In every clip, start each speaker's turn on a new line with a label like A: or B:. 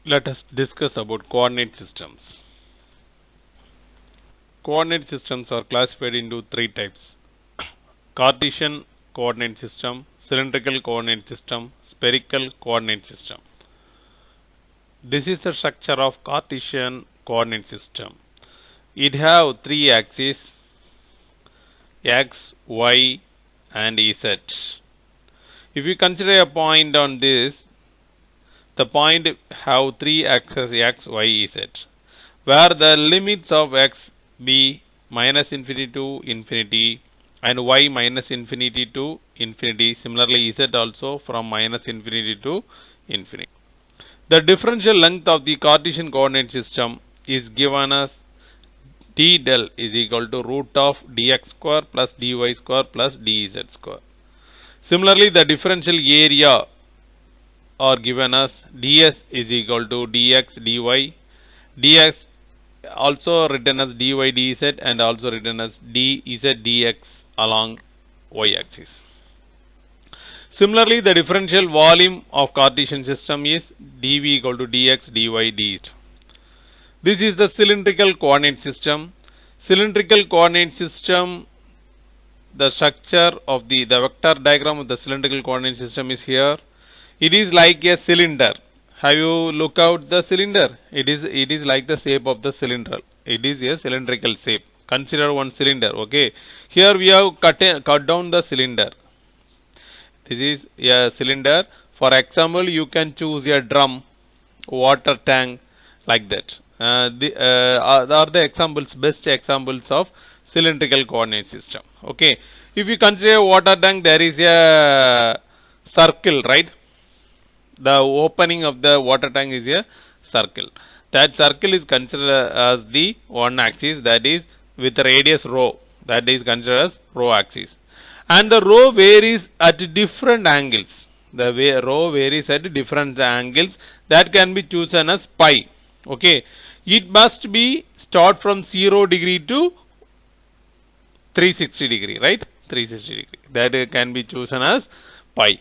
A: Let us discuss about coordinate systems. Coordinate systems are classified into three types: Cartesian coordinate system, cylindrical coordinate system, spherical coordinate system. This is the structure of Cartesian coordinate system. It have three axes: x, y, and z. If you consider a point on this, the point have three axes x, y, z, where the limits of x be minus infinity to infinity and y minus infinity to infinity. Similarly, z also from minus infinity to infinity. The differential length of the Cartesian coordinate system is given as d del is equal to root of dx square plus dy square plus dz square. Similarly, the differential area are given as ds is equal to dx dy, dx also written as dy dz and also written as dz dx along y axis. Similarly, the differential volume of Cartesian system is dv equal to dx dy dz. This is the cylindrical coordinate system. Cylindrical coordinate system, the structure of the vector diagram of the cylindrical coordinate system is here. It is like a cylinder. Have you look out the cylinder? It is like the shape of the cylinder. It is a cylindrical shape. Consider one cylinder. Okay. Here we have cut down the cylinder. This is a cylinder. For example, you can choose a drum, water tank, like that. Are the examples, best examples of cylindrical coordinate system. Okay. If you consider a water tank, there is a circle, right? The opening of the water tank is a circle. That circle is considered as the one axis, that is with radius rho, that is considered as rho axis. And the rho varies at different angles. The rho varies at different angles, that can be chosen as pi. Okay. It must be start from 0 degree to 360 degree, right? 360 degree. That can be chosen as pi.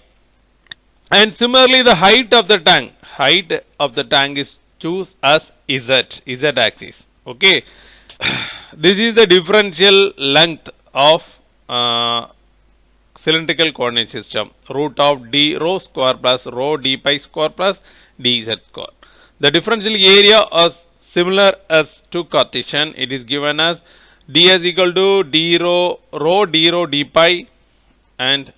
A: And similarly, the height of the tank is choose as z axis. Okay. This is the differential length of cylindrical coordinate system. Root of d rho square plus rho d pi square plus dz square. The differential area is similar as to Cartesian. It is given as ds equal to d rho d pi and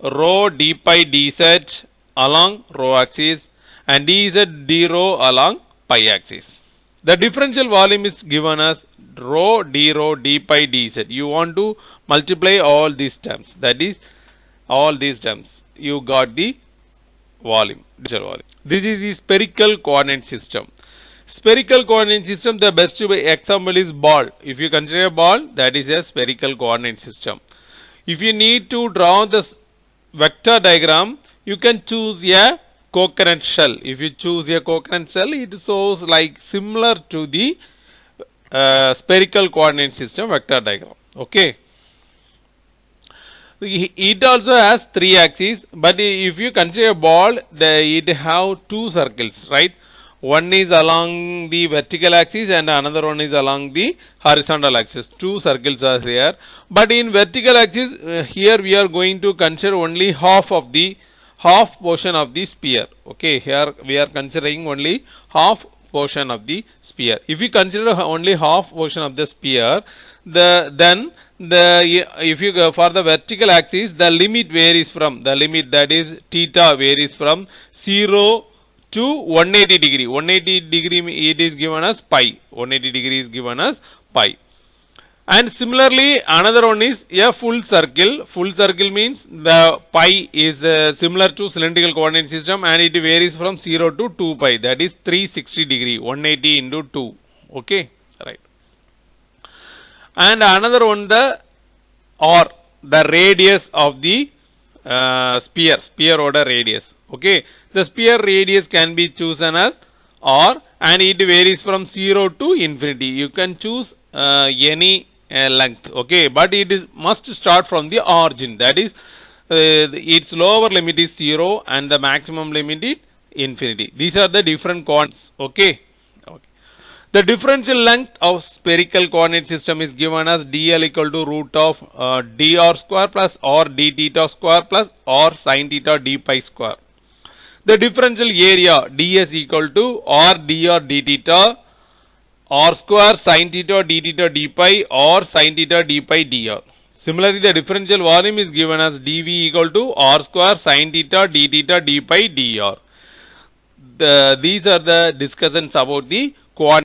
A: rho d pi dz along rho axis and dz d rho along pi axis. The differential volume is given as rho d pi dz. You want to multiply all these terms, that is all these terms. You got the volume. This is the spherical coordinate system. Spherical coordinate system, the best example is ball. If you consider a ball, that is a spherical coordinate system. If you need to draw the vector diagram, you can choose a coconut shell. If you choose a coconut shell, it shows like similar to the spherical coordinate system vector diagram. Okay. It also has three axes, but if you consider a ball, it have two circles, right? One is along the vertical axis and another one is along the horizontal axis. Two circles are here. But in vertical axis, here we are going to consider only half portion of the sphere. Okay, here we are considering only half portion of the sphere. If we consider only half portion of the sphere, if you go for the vertical axis, the limit varies from that is theta varies from 0 to 180 degree. 180 degree it is given as pi. 180 degree is given as pi. And similarly, another one is a full circle. Full circle means the pi is similar to cylindrical coordinate system and it varies from 0 to 2 pi. That is 360 degree. 180 into 2. Okay, right. And another one, the radius of the sphere order radius. Okay, the sphere radius can be chosen as r and it varies from 0 to infinity. You can choose any length. Okay, but it must start from the origin. That is, its lower limit is 0 and the maximum limit infinity. These are the different coordinates. Okay. The differential length of spherical coordinate system is given as dl equal to root of dr square plus or d theta square plus or sin theta d pi square. The differential area ds equal to r dr d theta r square sin theta d pi or sin theta d pi dr. Similarly, the differential volume is given as dv equal to r square sin theta d pi dr. These are the discussions about the coordinate